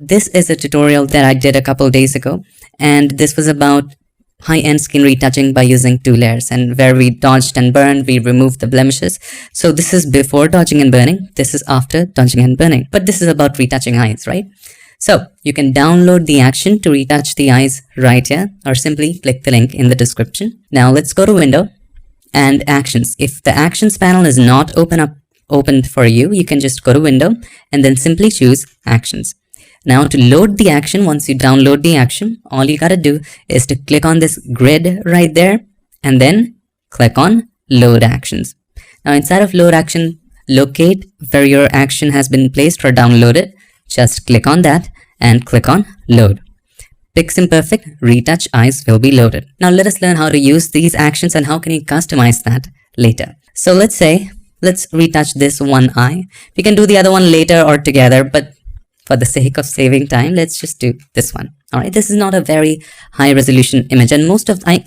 This is a tutorial that I did a couple days ago, and this was about high-end skin retouching by using 2 layers, and where we dodged and burned, we removed the blemishes. So this is before dodging and burning, this is after dodging and burning, but this is about retouching eyes, right? So you can download the action to retouch the eyes right here, or simply click the link in the description. Now let's go to Window and Actions. If the Actions panel is not opened for you, you can just go to Window and then simply choose Actions. Now to load the action, once you download the action, all you gotta do is to click on this grid right there and then click on Load Actions. Now inside of Load Action, locate where your action has been placed or downloaded. Just click on that and click on Load. Piximperfect Retouch Eyes will be loaded. Now let us learn how to use these actions and how can you customize that later. So let's retouch this one eye. We can do the other one later or together, but for the sake of saving time, let's just do this one. All right, this is not a very high resolution image, and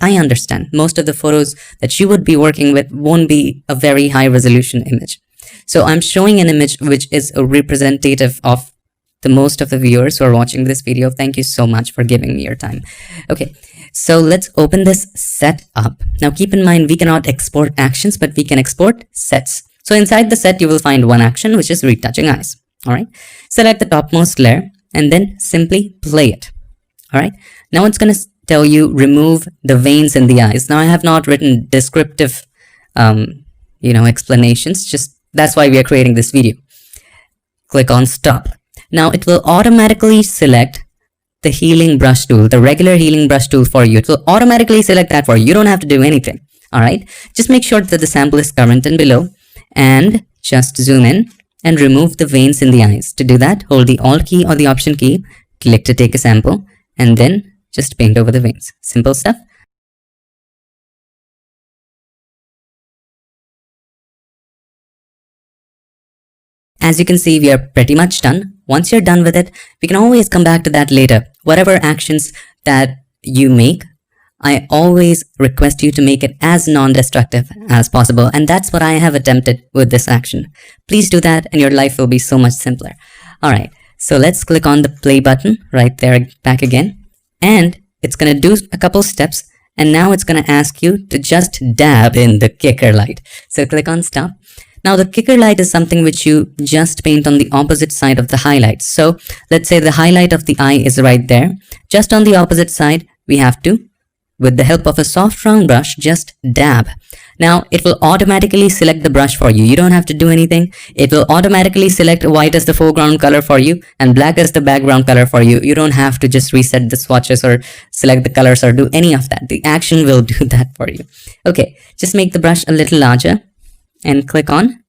I understand most of the photos that you would be working with won't be a very high resolution image. So I'm showing an image which is a representative of the most of the viewers who are watching this video. Thank you so much for giving me your time. Okay, so let's open this set up. Now keep in mind, we cannot export actions, but we can export sets. So inside the set, you will find one action, which is retouching eyes. All right, select the topmost layer and then simply play it. All right, now it's going to tell you remove the veins in the eyes. Now I have not written descriptive explanations, just that's why we are creating this video. Click on stop. Now it will automatically select the healing brush tool, the regular healing brush tool for you. It will automatically select that for you. You don't have to do anything. All right, just make sure that the sample is current and below, and just zoom in and remove the veins in the eyes. To do that, hold the Alt key or the Option key, click to take a sample, and then just paint over the veins. Simple stuff. As you can see, we are pretty much done. Once you're done with it, we can always come back to that later. Whatever actions that you make, I always request you to make it as non-destructive as possible, and that's what I have attempted with this action. Please do that and your life will be so much simpler. Alright, so let's click on the play button right there back again, and it's gonna do a couple steps, and now it's gonna ask you to just dab in the kicker light. So click on stop. Now the kicker light is something which you just paint on the opposite side of the highlight. So let's say the highlight of the eye is right there. Just on the opposite side, we have to, with the help of a soft round brush, just dab. Now it will automatically select the brush for you. You don't have to do anything. It will automatically select white as the foreground color for you and black as the background color for you. You don't have to just reset the swatches or select the colors or do any of that. The action will do that for you. Okay, just make the brush a little larger and click on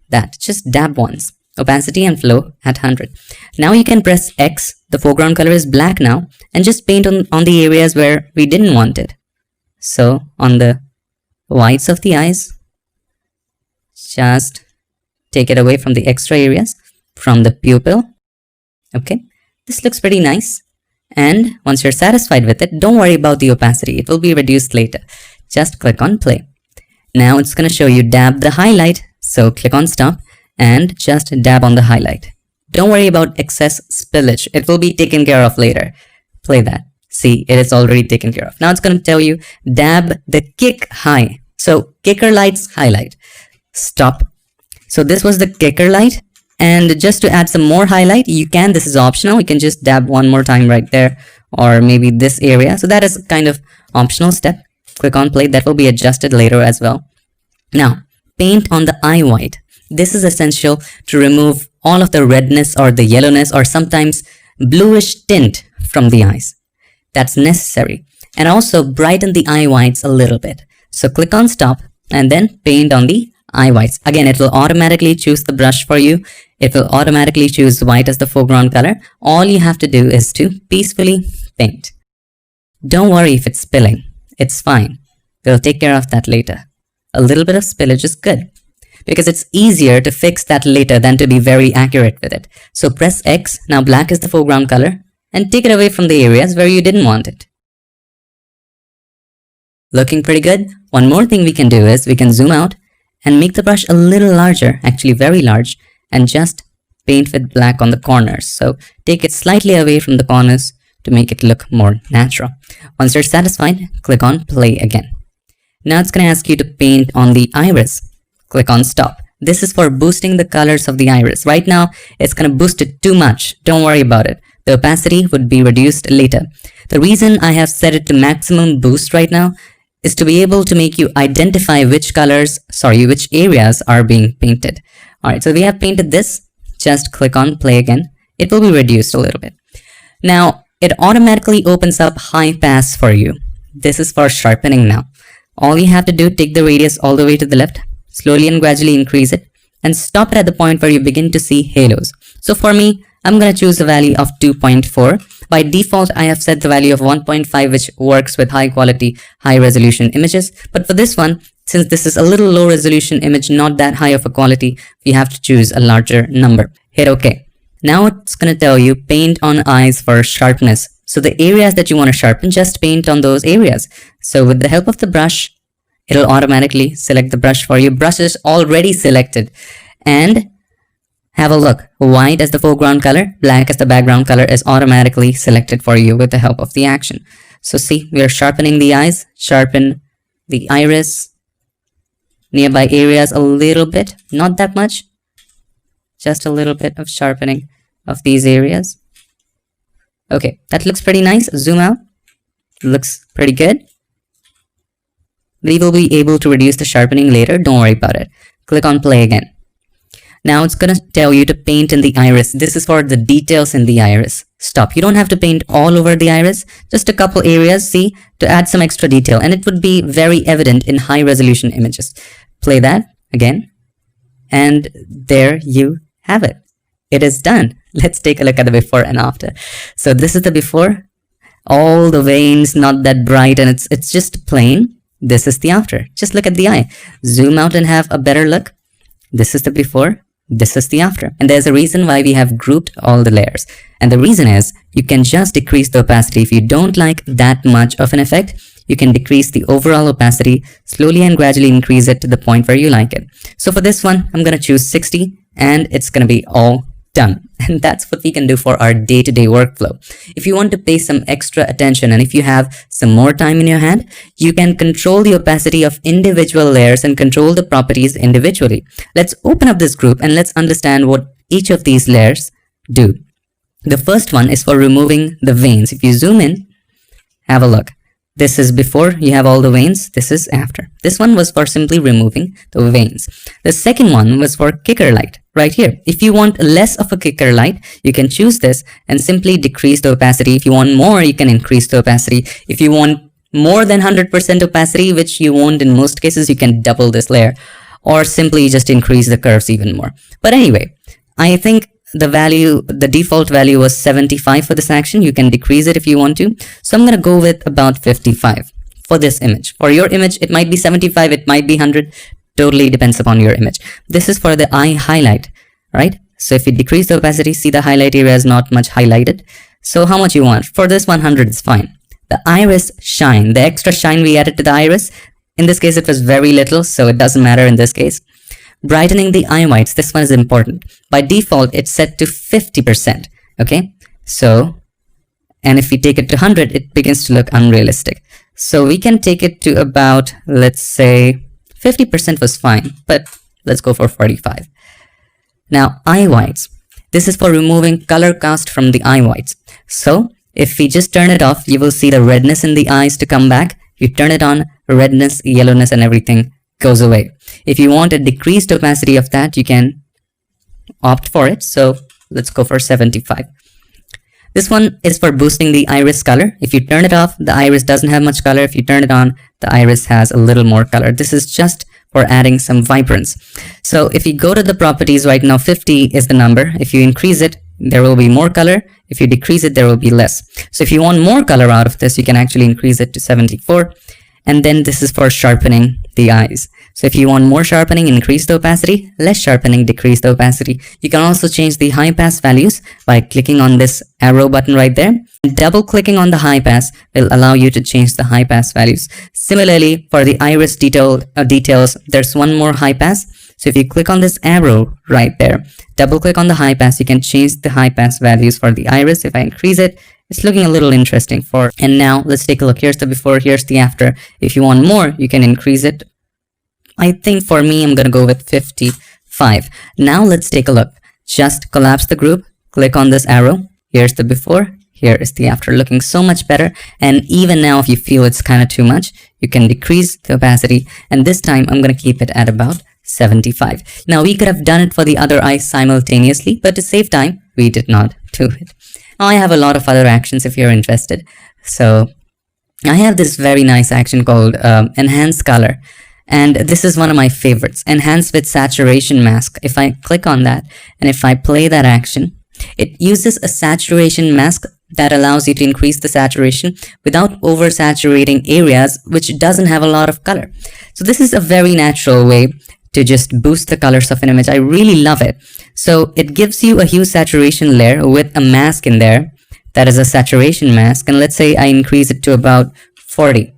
that. Just dab once. Opacity and flow at 100. Now you can press X, the foreground color is black now, and just paint on the areas where we didn't want it. So on the whites of the eyes, just take it away from the extra areas, from the pupil. Okay, this looks pretty nice. And once you're satisfied with it, don't worry about the opacity, it will be reduced later. Just click on play. Now it's going to show you dab the highlight, so click on stop and just dab on the highlight. Don't worry about excess spillage. It will be taken care of later. Play that. See, it is already taken care of. Now it's going to tell you dab the kick high. So kicker light's highlight. Stop. So this was the kicker light. And just to add some more highlight, you can, this is optional. You can just dab one more time right there, or maybe this area. So that is kind of optional step. Click on play. That will be adjusted later as well. Now, paint on the eye white. This is essential to remove all of the redness or the yellowness or sometimes bluish tint from the eyes. That's necessary. And also brighten the eye whites a little bit. So click on stop and then paint on the eye whites. Again, it will automatically choose the brush for you. It will automatically choose white as the foreground color. All you have to do is to peacefully paint. Don't worry if it's spilling. It's fine. We'll take care of that later. A little bit of spillage is good, because it's easier to fix that later than to be very accurate with it. So press X, now black is the foreground color, and take it away from the areas where you didn't want it. Looking pretty good. One more thing we can do is we can zoom out and make the brush a little larger, actually very large, and just paint with black on the corners. So take it slightly away from the corners to make it look more natural. Once you're satisfied, click on play again. Now it's going to ask you to paint on the iris. Click on stop. This is for boosting the colors of the iris. Right now, it's going to boost it too much. Don't worry about it. The opacity would be reduced later. The reason I have set it to maximum boost right now is to be able to make you identify which areas are being painted. Alright, so we have painted this. Just click on play again. It will be reduced a little bit. Now, it automatically opens up high pass for you. This is for sharpening now. All you have to do, take the radius all the way to the left, slowly and gradually increase it, and stop it at the point where you begin to see halos. So for me, I'm going to choose a value of 2.4. By default, I have set the value of 1.5, which works with high quality, high resolution images. But for this one, since this is a little low resolution image, not that high of a quality, we have to choose a larger number. Hit OK. Now it's going to tell you paint on eyes for sharpness. So the areas that you want to sharpen, just paint on those areas. So with the help of the brush, it'll automatically select the brush for you. Brush is already selected. And have a look. White as the foreground color, black as the background color is automatically selected for you with the help of the action. So see, we are sharpening the eyes, sharpen the iris, nearby areas a little bit, not that much, just a little bit of sharpening of these areas. Okay, that looks pretty nice. Zoom out. Looks pretty good. We will be able to reduce the sharpening later. Don't worry about it. Click on play again. Now it's going to tell you to paint in the iris. This is for the details in the iris. Stop. You don't have to paint all over the iris. Just a couple areas, see, to add some extra detail. And it would be very evident in high resolution images. Play that again. And there you have it. It is done. Let's take a look at the before and after. So this is the before. All the veins, not that bright, and it's just plain. This is the after. Just look at the eye. Zoom out and have a better look. This is the before. This is the after. And there's a reason why we have grouped all the layers. And the reason is you can just decrease the opacity. If you don't like that much of an effect, you can decrease the overall opacity, slowly and gradually increase it to the point where you like it. So for this one, I'm going to choose 60 and it's going to be all done. And that's what we can do for our day-to-day workflow. If you want to pay some extra attention and if you have some more time in your hand, you can control the opacity of individual layers and control the properties individually. Let's open up this group and let's understand what each of these layers do. The first one is for removing the veins. If you zoom in, have a look. This is before, you have all the veins. This is after. This one was for simply removing the veins. The second one was for kicker light, right here. If you want less of a kicker light, you can choose this and simply decrease the opacity. If you want more, you can increase the opacity. If you want more than 100% opacity, which you won't in most cases, you can double this layer or simply just increase the curves even more. But anyway, I think the default value was 75 for this action. You can decrease it if you want to. So I'm going to go with about 55 for this image. For your image, it might be 75, it might be 100. Totally depends upon your image. This is for the eye highlight, right? So if you decrease the opacity, see the highlight area is not much highlighted. So how much you want? For this 100 is fine. The iris shine, the extra shine we added to the iris, in this case it was very little, so it doesn't matter in this case. Brightening the eye whites, this one is important. By default, it's set to 50%, okay? So, and if we take it to 100, it begins to look unrealistic. So we can take it to about, let's say, 50% was fine, but let's go for 45. Now, eye whites. This is for removing color cast from the eye whites. So, if we just turn it off, you will see the redness in the eyes to come back. You turn it on, redness, yellowness, and everything goes away. If you want a decreased opacity of that, you can opt for it. So let's go for 75. This one is for boosting the iris color. If you turn it off, the iris doesn't have much color. If you turn it on, the iris has a little more color. This is just for adding some vibrance. So if you go to the properties right now, 50 is the number. If you increase it, there will be more color. If you decrease it, there will be less. So if you want more color out of this, you can actually increase it to 74. And then this is for sharpening the eyes. So if you want more sharpening, increase the opacity, less sharpening, decrease the opacity. You can also change the high pass values by clicking on this arrow button right there. Double clicking on the high pass will allow you to change the high pass values. Similarly, for the iris details, there's one more high pass. So if you click on this arrow right there, double click on the high pass, you can change the high pass values for the iris. If I increase it, it's looking a little interesting and now let's take a look. Here's the before, here's the after. If you want more, you can increase it. I think for me, I'm gonna go with 55. Now let's take a look. Just collapse the group, click on this arrow. Here's the before, here is the after, looking so much better. And even now, if you feel it's kind of too much, you can decrease the opacity. And this time I'm gonna keep it at about 75. Now we could have done it for the other eye simultaneously, but to save time, we did not do it. Now I have a lot of other actions if you're interested. So I have this very nice action called Enhance Color. And this is one of my favorites, Enhance with Saturation Mask. If I click on that and if I play that action, it uses a saturation mask that allows you to increase the saturation without oversaturating areas which doesn't have a lot of color. So this is a very natural way to just boost the colors of an image. I really love it. So it gives you a hue saturation layer with a mask in there that is a saturation mask. And let's say I increase it to about 40.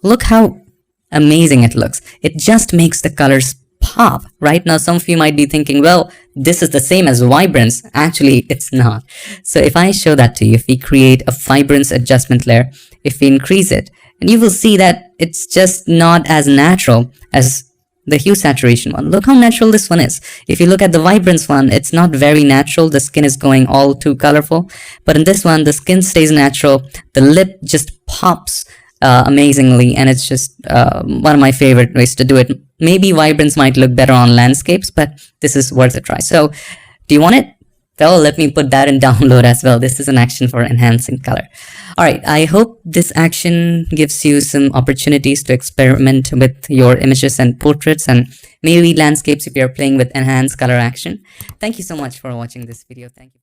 Look how amazing it looks. It just makes the colors pop. Right now, some of you might be thinking, well, this is the same as vibrance. Actually, it's not. So if I show that to you, if we create a vibrance adjustment layer, if we increase it, and you will see that it's just not as natural as the hue saturation one. Look how natural this one is. If you look at the vibrance one, it's not very natural. The skin is going all too colorful. But in this one, the skin stays natural. The lip just pops amazingly, and it's just one of my favorite ways to do it. Maybe vibrance might look better on landscapes, but this is worth a try. So do you want it? Well, let me put that in download as well. This is an action for enhancing color. All right, I hope this action gives you some opportunities to experiment with your images and portraits and maybe landscapes if you're playing with enhanced color action. Thank you so much for watching this video. Thank you.